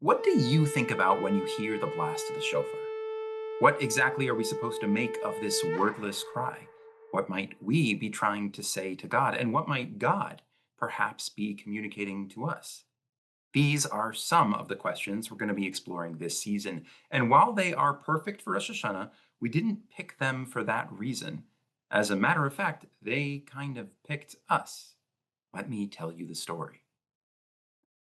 What do you think about when you hear the blast of the shofar? What exactly are we supposed to make of this wordless cry? What might we be trying to say to God? And what might God perhaps be communicating to us? These are some of the questions we're going to be exploring this season. And while they are perfect for Rosh Hashanah, we didn't pick them for that reason. As a matter of fact, they kind of picked us. Let me tell you the story.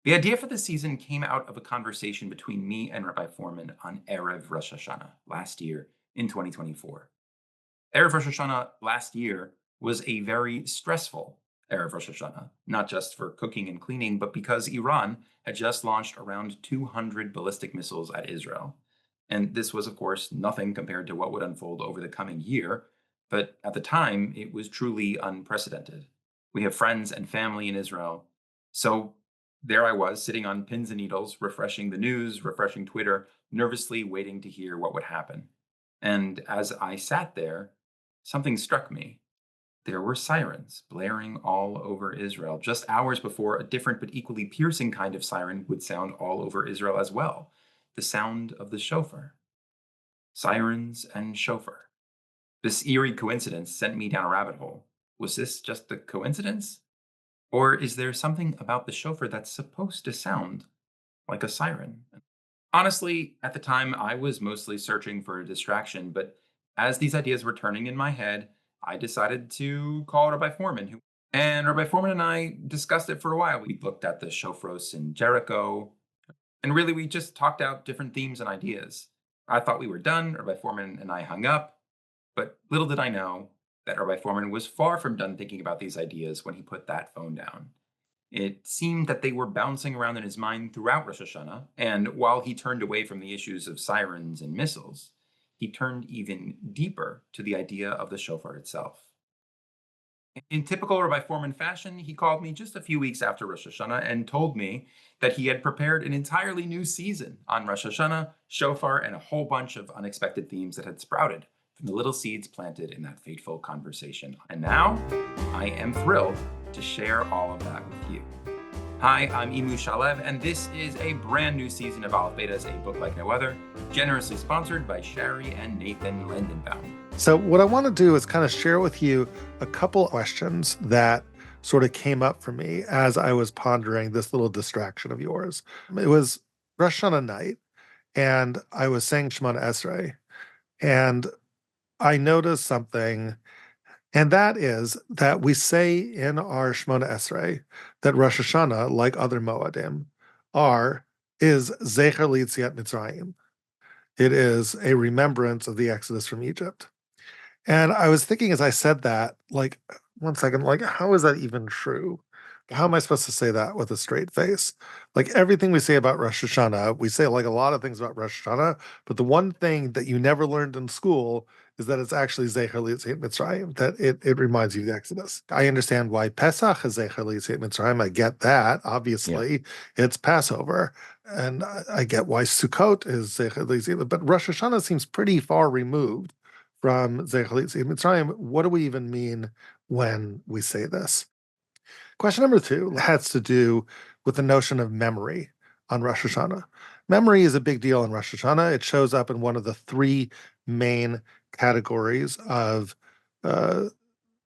The idea for this season came out of a conversation between me and Rabbi Fohrman on Erev Rosh Hashana last year in 2024. Erev Rosh Hashana last year was a very stressful Erev Rosh Hashana, not just for cooking and cleaning, but because Iran had just launched around 200 ballistic missiles at Israel. And this was, of course, nothing compared to what would unfold over the coming year, but at the time, it was truly unprecedented. We have friends and family in Israel, so there I was, sitting on pins and needles, refreshing the news, refreshing Twitter, nervously waiting to hear what would happen. And as I sat there, something struck me. There were sirens blaring all over Israel, just hours before a different but equally piercing kind of siren would sound all over Israel as well, the sound of the shofar. Sirens and shofar. This eerie coincidence sent me down a rabbit hole. Was this just a coincidence? Or is there something about the shofar that's supposed to sound like a siren? Honestly, at the time, I was mostly searching for a distraction, but as these ideas were turning in my head, I decided to call Rabbi Fohrman. And Rabbi Fohrman and I discussed it for a while. We looked at the shofros in Jericho, and really we just talked out different themes and ideas. I thought we were done. Rabbi Fohrman and I hung up, but little did I know that Rabbi Fohrman was far from done thinking about these ideas when he put that phone down. It seemed that they were bouncing around in his mind throughout Rosh Hashanah, and while he turned away from the issues of sirens and missiles, he turned even deeper to the idea of the shofar itself. In typical Rabbi Foreman fashion, he called me just a few weeks after Rosh Hashanah and told me that he had prepared an entirely new season on Rosh Hashanah, shofar, and a whole bunch of unexpected themes that had sprouted from the little seeds planted in that fateful conversation. And now, I am thrilled to share all of that with you. Hi, I'm Emu Shalev, and this is a brand new season of Aleph Betas, a book like no other, generously sponsored by Shari and Nathan Lindenbaum. So what I want to do is kind of share with you a couple questions that sort of came up for me as I was pondering this little distraction of yours. It was Rosh Hashanah night, and I was saying Shemona Esrei, and I noticed something, and that is that we say in our Shemona Esrei that Rosh Hashanah, like other Moadim, is Zecher L'Yetziat Mitzrayim. It is a remembrance of the Exodus from Egypt. And I was thinking as I said that, like, one second, like, how is that even true? How am I supposed to say that with a straight face? Like everything we say about Rosh Hashanah, we say like a lot of things about Rosh Hashanah, but the one thing that you never learned in school is that it's actually Zecher L'Yetziat Mitzrayim, that it reminds you of the Exodus. I understand why Pesach is Zecher L'Yetziat Mitzrayim. I get that. Obviously, it's Passover. And I get why Sukkot is Zecher L'Yetziat, but Rosh Hashanah seems pretty far removed from Zecher L'Yetziat Mitzrayim. What do we even mean when we say this? Question number 2 has to do with the notion of memory on Rosh Hashanah. Memory is a big deal in Rosh Hashanah. It shows up in one of the 3 main categories of uh,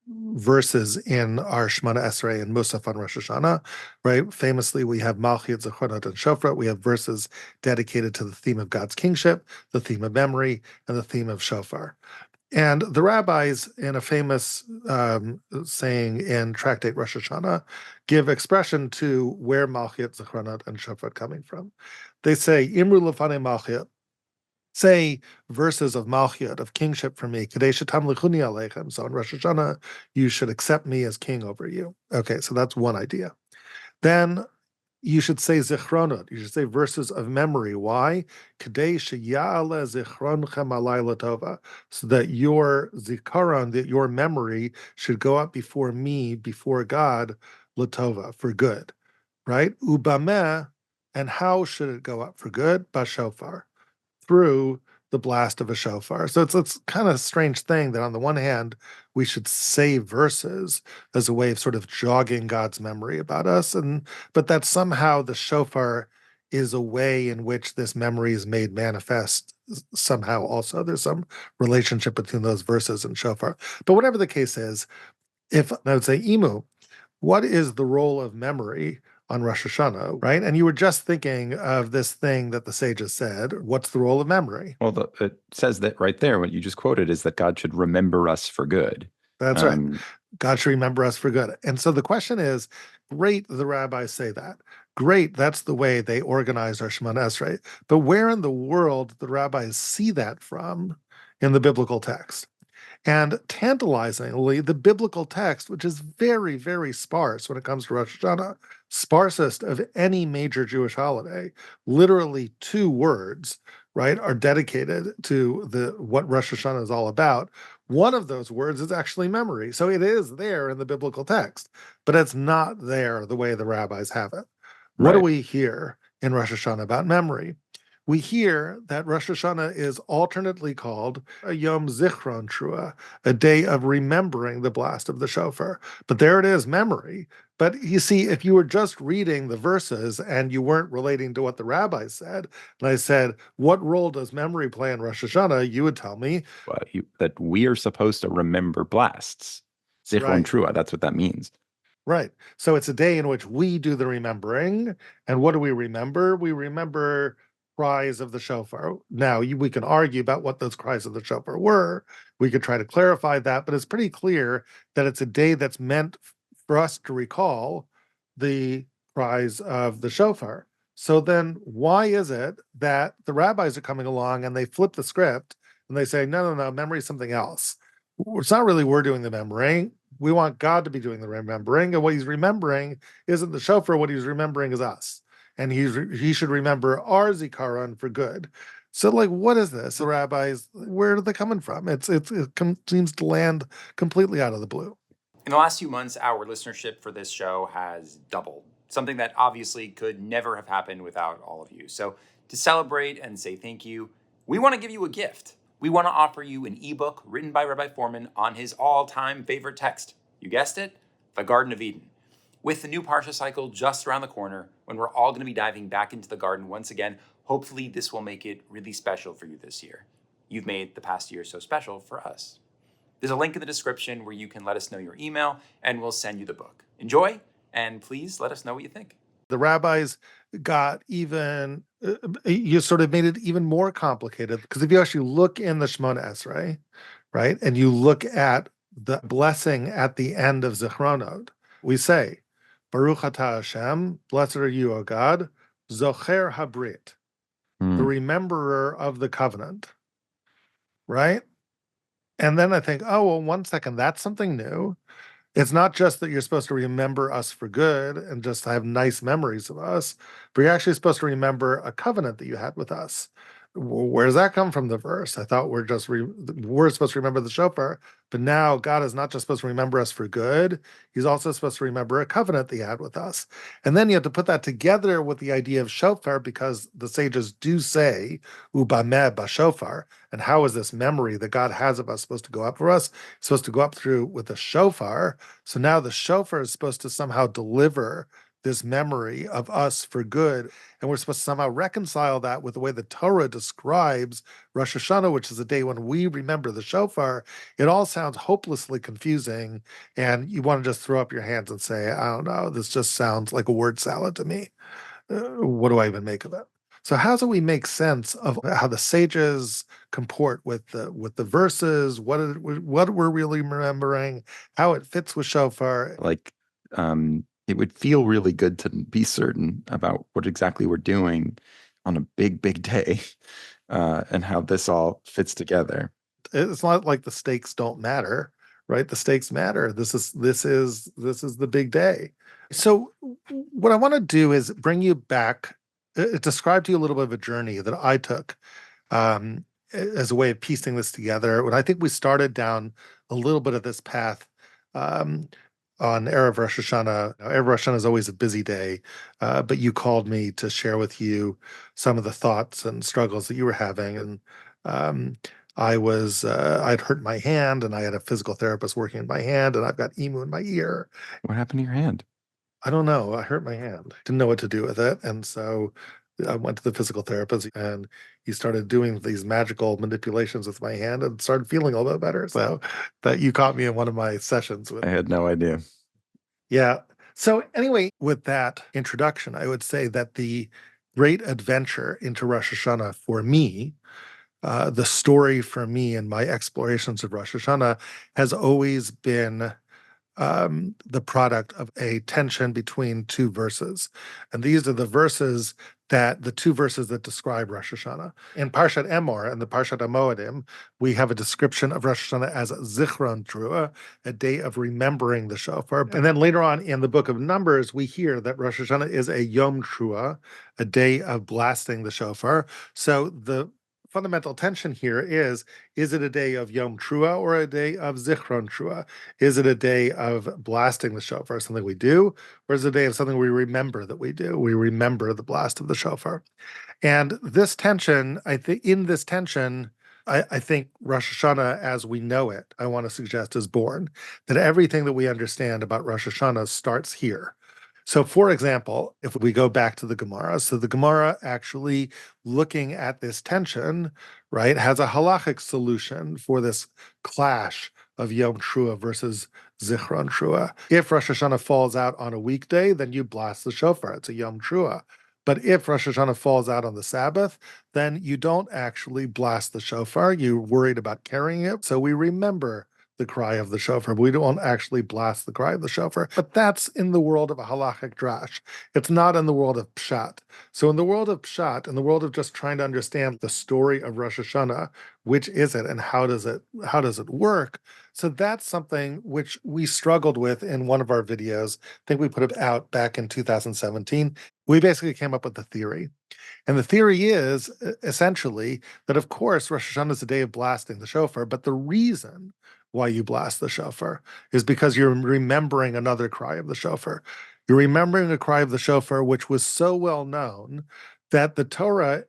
verses in our Shemona Esrei and Musaf on Rosh Hashanah, right? Famously, we have Malchut, Zichron, and Shofar. We have verses dedicated to the theme of God's kingship, the theme of memory, and the theme of Shofar. And the rabbis, in a famous saying in Tractate Rosh Hashanah, give expression to where Malchut, Zichronot, and Shofar coming from. They say, Imru lefane Malchut, say verses of Malchut, of kingship for me, Kadei shetamlichuni aleichem. So in Rosh Hashanah, you should accept me as king over you. Okay, so that's one idea. Then you should say zichronot. You should say verses of memory. Why? Kadei sheya'ale zichronchem alai latova, so that your zikaron, that your memory should go up before me, before God, latova, for good, right? Ubameh, and how should it go up for good? Bashofar, through the blast of a shofar. So it's kind of a strange thing that on the one hand, we should say verses as a way of sort of jogging God's memory about us, but that somehow the shofar is a way in which this memory is made manifest somehow also. There's some relationship between those verses and shofar. But whatever the case is, if I would say, Imu, what is the role of memory on Rosh Hashanah, right? And you were just thinking of this thing that the sages said. What's the role of memory? Well, it says that right there, what you just quoted is that God should remember us for good. That's right. God should remember us for good. And so the question is, great, the rabbis say that. Great, that's the way they organize our Shemona Esrei. But where in the world do the rabbis see that from in the biblical text? And tantalizingly, the biblical text, which is very, very sparse when it comes to Rosh Hashanah, sparsest of any major Jewish holiday, literally 2 words, right, are dedicated to what Rosh Hashanah is all about. One of those words is actually memory. So it is there in the biblical text, but it's not there the way the rabbis have it. What do we hear in Rosh Hashanah about memory? We hear that Rosh Hashanah is alternately called a Yom Zichron Teruah, a day of remembering the blast of the shofar. But there it is, memory. But you see, if you were just reading the verses and you weren't relating to what the rabbis said, and I said, what role does memory play in Rosh Hashanah? You would tell me that we are supposed to remember blasts. Zichron Teruah, that's what that means. Right. So it's a day in which we do the remembering. And what do we remember? We remember cries of the shofar. Now, we can argue about what those cries of the shofar were. We could try to clarify that, but it's pretty clear that it's a day that's meant for us to recall the cries of the shofar. So then why is it that the rabbis are coming along and they flip the script and they say, no, memory is something else? It's not really we're doing the memory. We want God to be doing the remembering, and what he's remembering isn't the shofar. What he's remembering is us, and he should remember our zikaron for good. So, like, what is this? The rabbis, where are they coming from? It seems to land completely out of the blue. In the last few months, our listenership for this show has doubled, something that obviously could never have happened without all of you. So, to celebrate and say thank you, we want to give you a gift. We want to offer you an ebook written by Rabbi Fohrman on his all-time favorite text. You guessed it, the Garden of Eden. With the new Parsha cycle just around the corner, when we're all going to be diving back into the garden once again, hopefully this will make it really special for you this year. You've made the past year so special for us. There's a link in the description where you can let us know your email, and we'll send you the book. Enjoy, and please let us know what you think. The rabbis got even, you sort of made it even more complicated, because if you actually look in the Shemona Esrei, right, and you look at the blessing at the end of Zichronot, we say, Baruch atah Hashem, blessed are you, O God, Zocher Habrit, the rememberer of the covenant, right? And then I think, oh, well, 1 second, that's something new. It's not just that you're supposed to remember us for good and just have nice memories of us, but you're actually supposed to remember a covenant that you had with us. Where does that come from, the verse? I thought we're supposed to remember the shofar, but now God is not just supposed to remember us for good. He's also supposed to remember a covenant that he had with us. And then you have to put that together with the idea of shofar, because the sages do say, Ubameh bashofar. And how is this memory that God has of us supposed to go up for us? It's supposed to go up through with a shofar. So now the shofar is supposed to somehow deliver this memory of us for good. And we're supposed to somehow reconcile that with the way the Torah describes Rosh Hashanah, which is a day when we remember the shofar. It all sounds hopelessly confusing. And you want to just throw up your hands and say, I don't know, this just sounds like a word salad to me. What do I even make of it? So how do we make sense of how the sages comport with the verses, what we're really remembering, how it fits with shofar? It would feel really good to be certain about what exactly we're doing on a big, big day, and how this all fits together. It's not like the stakes don't matter, right? The stakes matter. This is the big day. So what I want to do is bring you back, describe to you a little bit of a journey that I took as a way of piecing this together. When I think we started down a little bit of this path on Erev Rosh Hashana. Erev Rosh Hashana is always a busy day, but you called me to share with you some of the thoughts and struggles that you were having. And I'd hurt my hand, and I had a physical therapist working in my hand, and I've got emu in my ear. What happened to your hand? I don't know. I hurt my hand. Didn't know what to do with it. And so I went to the physical therapist and he started doing these magical manipulations with my hand and started feeling a little bit better. So that you caught me in one of my sessions with. I had no idea. Yeah. So anyway, with that introduction, I would say that the great adventure into Rosh Hashanah for me, the story for me and my explorations of Rosh Hashanah has always been the product of a tension between two verses. And these are the two verses that describe Rosh Hashanah. In Parshat Emor and the Parshat Hamoedim, we have a description of Rosh Hashanah as Zichron Teruah, a day of remembering the shofar. And then later on in the book of Numbers, we hear that Rosh Hashanah is a Yom Teruah, a day of blasting the shofar. So the fundamental tension here is it a day of Yom Teruah or a day of Zichron Teruah? Is it a day of blasting the shofar, something we do, or is it a day of something we remember that we do? We remember the blast of the shofar. And this tension, in this tension, I think Rosh Hashanah as we know it, I want to suggest, is born. That everything that we understand about Rosh Hashanah starts here. So, for example, if we go back to the Gemara, so the Gemara actually looking at this tension, right, has a halachic solution for this clash of Yom Teruah versus Zichron Teruah. If Rosh Hashanah falls out on a weekday, then you blast the shofar. It's a Yom Teruah. But if Rosh Hashanah falls out on the Sabbath, then you don't actually blast the shofar. You're worried about carrying it. So we remember the cry of the shofar, but we don't actually blast the cry of the shofar. But that's in the world of a halachic drash. It's not in the world of pshat. So in the world of pshat, in the world of just trying to understand the story of Rosh Hashanah, which is it and how does it work? So that's something which we struggled with in one of our videos. I think we put it out back in 2017. We basically came up with the theory. And the theory is essentially that, of course, Rosh Hashanah is a day of blasting the shofar, but the reason why you blast the shofar is because you're remembering another cry of the shofar. You're remembering a cry of the shofar which was so well known that the Torah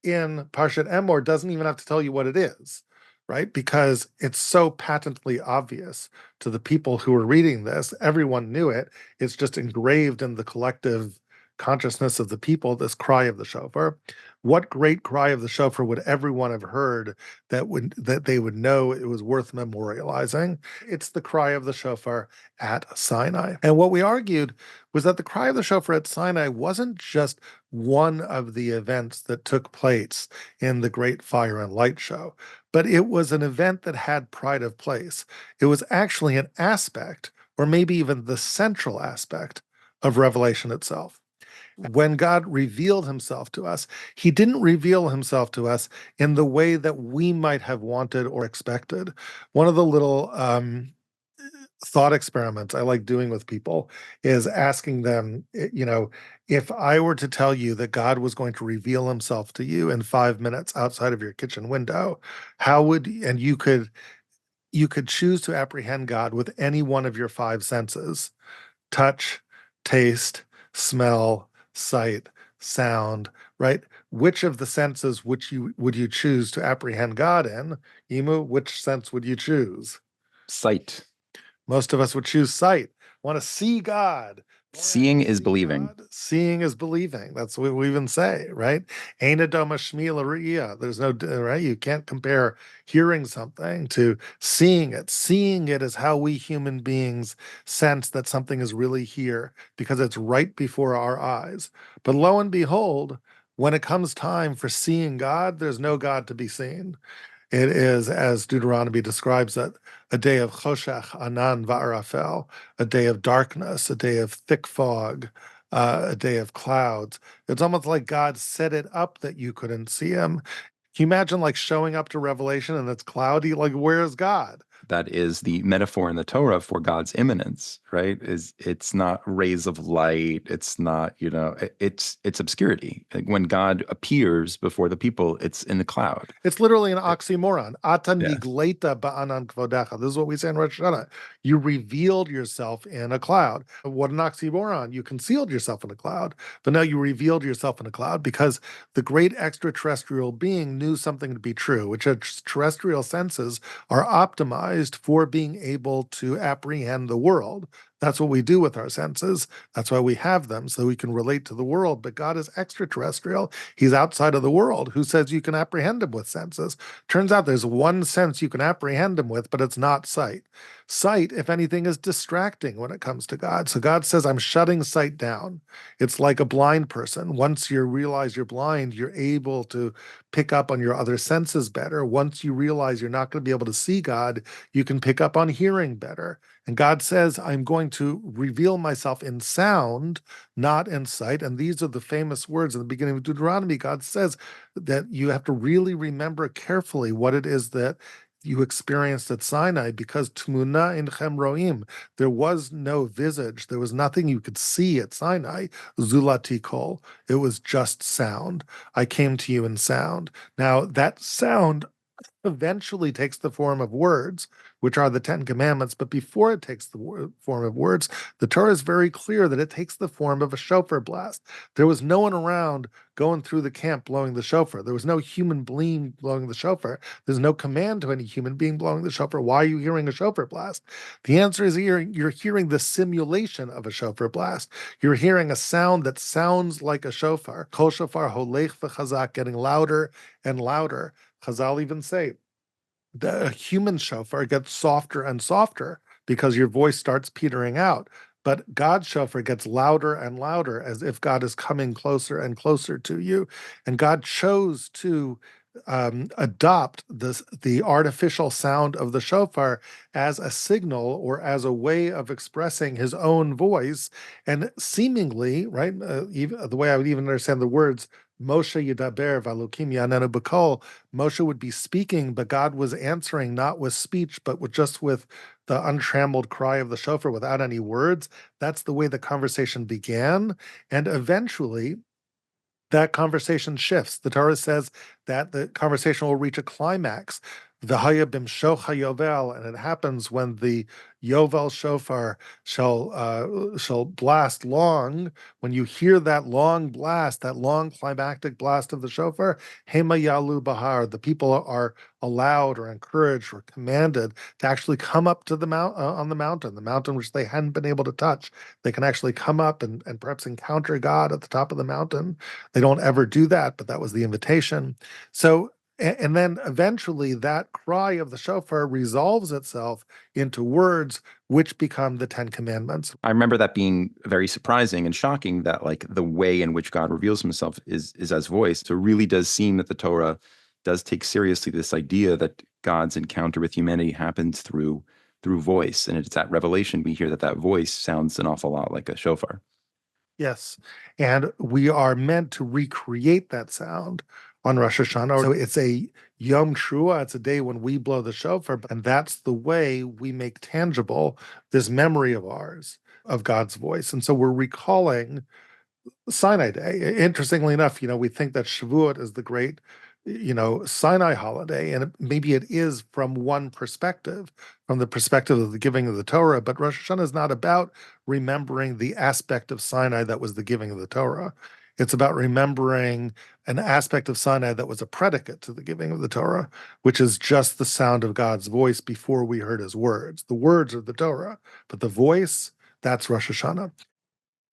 in Parshat Emor doesn't even have to tell you what it is, right? Because it's so patently obvious to the people who are reading this. Everyone knew it. It's just engraved in the collective consciousness of the people, this cry of the shofar. What great cry of the shofar would everyone have heard that they would know it was worth memorializing? It's the cry of the shofar at Sinai. And what we argued was that the cry of the shofar at Sinai wasn't just one of the events that took place in the Great Fire and Light Show, but it was an event that had pride of place. It was actually an aspect, or maybe even the central aspect, of Revelation itself. When God revealed himself to us, he didn't reveal himself to us in the way that we might have wanted or expected. One of the little thought experiments I like doing with people is asking them, if I were to tell you that God was going to reveal himself to you in 5 minutes outside of your kitchen window, and you could choose to apprehend God with any one of your five senses: touch, taste, smell, sight, sound, right? Which of the senses would you choose to apprehend God in? Emu, which sense would you choose? Sight. Most of us would choose sight. Want to see God. Seeing is believing. God. Seeing is believing. That's what we even say, right? Ein adoma shmiel riyah. There's no, right? You can't compare hearing something to seeing it. Seeing it is how we human beings sense that something is really here because it's right before our eyes. But lo and behold, when it comes time for seeing God, there's no God to be seen. It is, as Deuteronomy describes it, a day of choshech, anan, va'arafel, a day of darkness, a day of thick fog, a day of clouds. It's almost like God set it up that you couldn't see him. Can you imagine like showing up to Revelation and it's cloudy? Like, where's God? That is the metaphor in the Torah for God's immanence, right? It's not rays of light. It's not, it's obscurity. Like when God appears before the people, it's in the cloud. It's literally an oxymoron. Ata Yeah. nigleta ba'anan kvodecha. This is what we say in Rosh Hashanah. You revealed yourself in a cloud. What an oxymoron. You concealed yourself in a cloud, but now you revealed yourself in a cloud because the great extraterrestrial being knew something to be true, which is terrestrial senses are optimized for being able to apprehend the world. That's what we do with our senses. That's why we have them, so we can relate to the world. But God is extraterrestrial. He's outside of the world. Who says you can apprehend him with senses? Turns out there's one sense you can apprehend him with, but it's not sight. Sight, if anything, is distracting when it comes to God. So God says, I'm shutting sight down. It's like a blind person. Once you realize you're blind, you're able to pick up on your other senses better. Once you realize you're not going to be able to see God, you can pick up on hearing better. And God says, I'm going to reveal myself in sound, not in sight. And these are the famous words in the beginning of Deuteronomy. God says that you have to really remember carefully what it is that you experienced at Sinai, because Tmuna in Roim, there was no visage. There was nothing you could see at Sinai. Zulati kol. It was just sound. I came to you in sound. Now, that sound eventually takes the form of words, which are the Ten Commandments. But before it takes the form of words, the Torah is very clear that it takes the form of a shofar blast. There was no one around going through the camp blowing the shofar. There was no human being blowing the shofar. There's no command to any human being blowing the shofar. Why are you hearing a shofar blast? The answer is you're hearing the simulation of a shofar blast. You're hearing a sound that sounds like a shofar. Kol shofar holech v'chazak, getting louder and louder. Chazal even say the human shofar gets softer and softer because your voice starts petering out. But God's shofar gets louder and louder as if God is coming closer and closer to you. And God chose to adopt the artificial sound of the shofar as a signal or as a way of expressing his own voice. And seemingly, right, even, the way I would even understand the words, Moshe Yedaber Valukim Yanenu B'Kol, Moshe would be speaking, but God was answering not with speech, but just with the untrammeled cry of the shofar without any words. That's the way the conversation began. And eventually, that conversation shifts. The Torah says that the conversation will reach a climax. V'haya b'mshocha yovel, and it happens when the yovel shofar shall blast long. When you hear that long blast, that long climactic blast of the shofar, hema yalu bahar, the people are allowed or encouraged or commanded to actually come up to the mount on the mountain which they hadn't been able to touch. They can actually come up and perhaps encounter God at the top of the mountain. They don't ever do that, but that was the invitation. So, and then eventually that cry of the shofar resolves itself into words which become the Ten Commandments. I remember that being very surprising and shocking, that like the way in which God reveals himself is as voice. So it really does seem that the Torah does take seriously this idea that God's encounter with humanity happens through voice. And it's at Revelation we hear that voice sounds an awful lot like a shofar. Yes. And we are meant to recreate that sound on Rosh Hashanah. So it's a Yom Teruah, it's a day when we blow the shofar, and that's the way we make tangible this memory of ours, of God's voice. And so we're recalling Sinai Day. Interestingly enough, we think that Shavuot is the great, Sinai holiday, and maybe it is from one perspective, from the perspective of the giving of the Torah. But Rosh Hashanah is not about remembering the aspect of Sinai that was the giving of the Torah. It's about remembering an aspect of Sinai that was a predicate to the giving of the Torah, which is just the sound of God's voice before we heard his words. The words are the Torah, but the voice, that's Rosh Hashanah.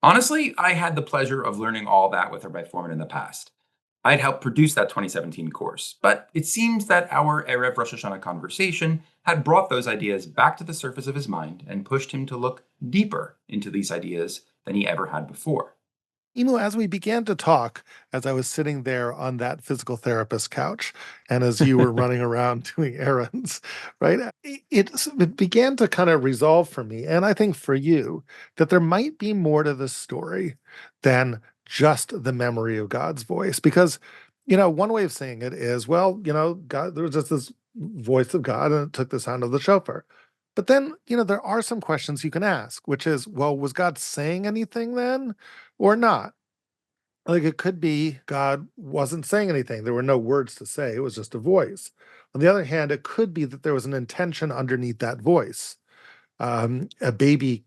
Honestly, I had the pleasure of learning all that with Rabbi Fohrman in the past. I'd helped produce that 2017 course, but it seems that our Erev Rosh Hashana conversation had brought those ideas back to the surface of his mind and pushed him to look deeper into these ideas than he ever had before. As we began to talk, as I was sitting there on that physical therapist couch, and as you were running around doing errands, right? It began to kind of resolve for me, and I think for you, that there might be more to this story than just the memory of God's voice. Because, one way of saying it is, well, God, there was just this voice of God, and it took the sound of the shofar. But then, there are some questions you can ask, which is, well, was God saying anything then or not? Like it could be God wasn't saying anything. There were no words to say. It was just a voice. On the other hand, it could be that there was an intention underneath that voice. A baby,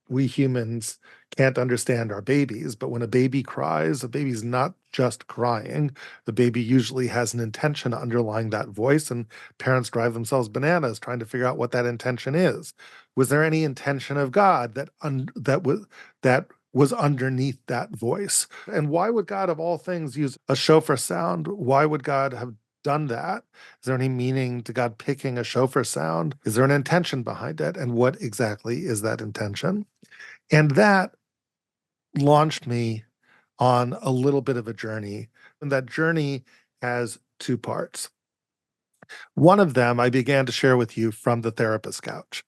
we humans can't understand our babies, but when a baby cries, a baby's not just crying. The baby usually has an intention underlying that voice, and parents drive themselves bananas trying to figure out what that intention is. Was there any intention of God that was underneath that voice? And why would God, of all things, use a shofar sound? Why would God have done that? Is there any meaning to God picking a shofar sound? Is there an intention behind it? And what exactly is that intention? And that launched me on a little bit of a journey. And that journey has two parts. One of them I began to share with you from the therapist couch.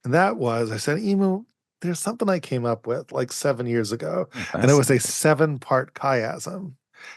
And that was, I said, Emu, there's something I came up with like 7 years ago. Oh, And it was a fascinating. 7-part chiasm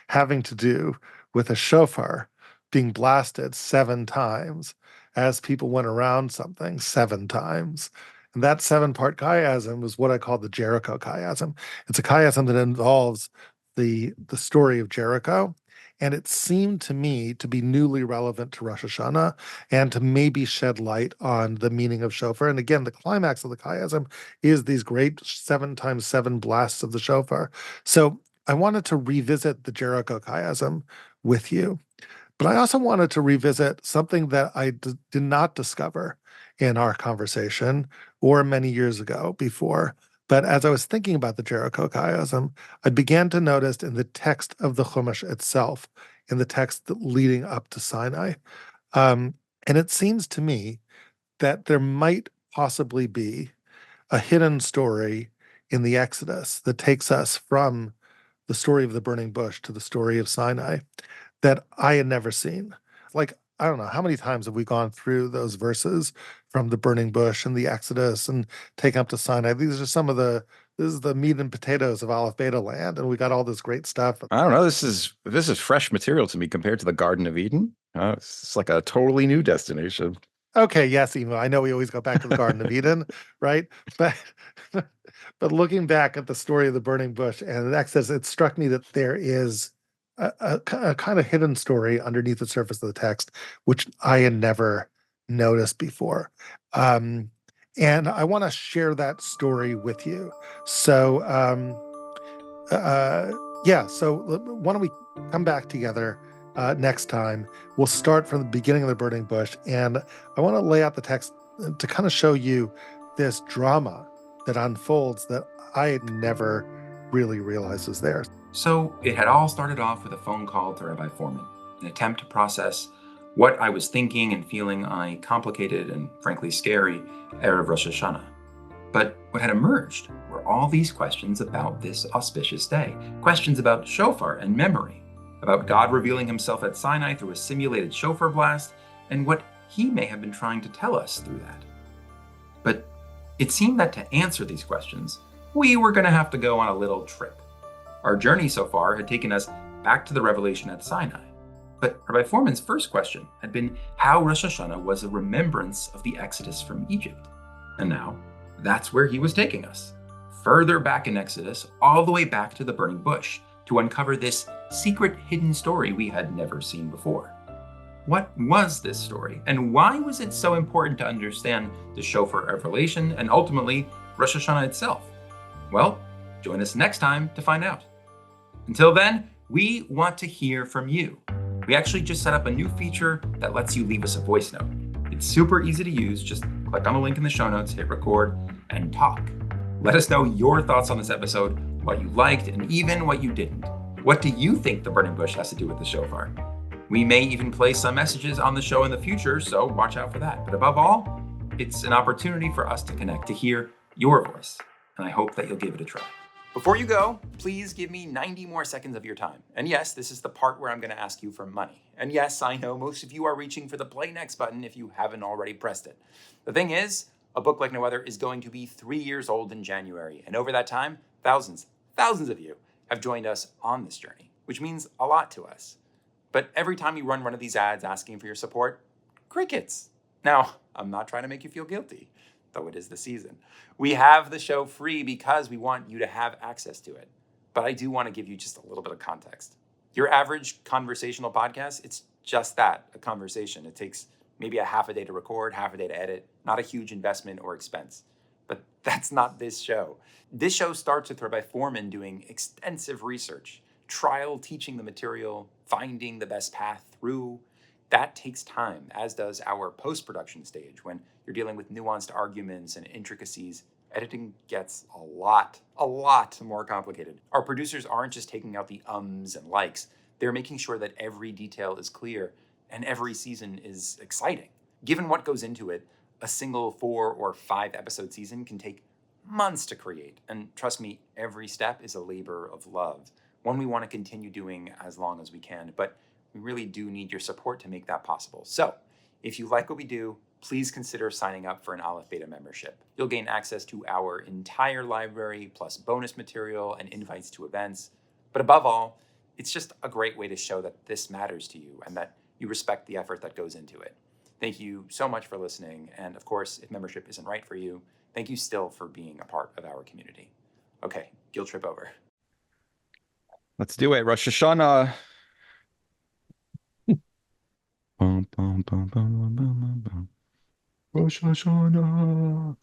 having to do with a shofar being blasted 7 times as people went around something 7 times. And that 7-part chiasm was what I call the Jericho chiasm. It's a chiasm that involves the story of Jericho. And it seemed to me to be newly relevant to Rosh Hashanah and to maybe shed light on the meaning of shofar. And again, the climax of the chiasm is these great 7 times 7 blasts of the shofar. So I wanted to revisit the Jericho chiasm with you. But I also wanted to revisit something that I did not discover in our conversation or many years ago before. But as I was thinking about the Jericho chiasm, I began to notice in the text of the Chumash itself, in the text leading up to Sinai, and it seems to me that there might possibly be a hidden story in the Exodus that takes us from the story of the burning bush to the story of Sinai that I had never seen. Like, I don't know, how many times have we gone through those verses from the burning bush and the Exodus and taken up to Sinai? These are this is the meat and potatoes of Aleph Beta land, and we got all this great stuff. I don't know. This is fresh material to me compared to the Garden of Eden. It's like a totally new destination. Okay, yes, Emo, I know we always go back to the Garden of Eden, right? But but looking back at the story of the burning bush and the Exodus, it struck me that there is a kind of hidden story underneath the surface of the text, which I had never noticed before. Um, and I want to share that story with you. So, yeah, so why don't we come back together next time? We'll start from the beginning of the burning bush. And I want to lay out the text to kind of show you this drama that unfolds that I had never really realized was there. So it had all started off with a phone call to Rabbi Fohrman, an attempt to process what I was thinking and feeling on a complicated and frankly scary Erev Rosh Hashana. But what had emerged were all these questions about this auspicious day, questions about shofar and memory, about God revealing himself at Sinai through a simulated shofar blast, and what he may have been trying to tell us through that. But it seemed that to answer these questions, we were going to have to go on a little trip. Our journey so far had taken us back to the revelation at Sinai. But Rabbi Fohrman's first question had been how Rosh Hashanah was a remembrance of the Exodus from Egypt. And now, that's where he was taking us. Further back in Exodus, all the way back to the burning bush, to uncover this secret hidden story we had never seen before. What was this story, and why was it so important to understand the shofar of revelation and ultimately Rosh Hashanah itself? Well, join us next time to find out. Until then, we want to hear from you. We actually just set up a new feature that lets you leave us a voice note. It's super easy to use. Just click on the link in the show notes, hit record, and talk. Let us know your thoughts on this episode, what you liked, and even what you didn't. What do you think the burning bush has to do with the shofar? We may even play some messages on the show in the future, so watch out for that. But above all, it's an opportunity for us to connect, to hear your voice, and I hope that you'll give it a try. Before you go, please give me 90 more seconds of your time. And yes, this is the part where I'm going to ask you for money. And yes, I know most of you are reaching for the Play Next button if you haven't already pressed it. The thing is, A Book Like No Other is going to be 3 years old in January. And over that time, thousands of you have joined us on this journey, which means a lot to us. But every time you run one of these ads asking for your support, crickets. Now, I'm not trying to make you feel guilty, though it is the season. We have the show free because we want you to have access to it. But I do want to give you just a little bit of context. Your average conversational podcast, it's just that, a conversation. It takes maybe a half a day to record, half a day to edit, not a huge investment or expense. But that's not this show. This show starts with Rabbi Fohrman doing extensive research, trial teaching the material, finding the best path through. That takes time, as does our post-production stage. When you're dealing with nuanced arguments and intricacies, editing gets a lot more complicated. Our producers aren't just taking out the ums and likes. They're making sure that every detail is clear and every season is exciting. Given what goes into it, a single 4 or 5 episode season can take months to create. And trust me, every step is a labor of love, one we want to continue doing as long as we can. But we really do need your support to make that possible. So if you like what we do, please consider signing up for an Aleph Beta membership. You'll gain access to our entire library, plus bonus material and invites to events. But above all, it's just a great way to show that this matters to you and that you respect the effort that goes into it. Thank you so much for listening. And of course, if membership isn't right for you, thank you still for being a part of our community. Okay, guilt trip over. Let's do it. Rosh Hashanah. Bum, bum, bum, bum, bum, bum, bum. Rosh Hashanah.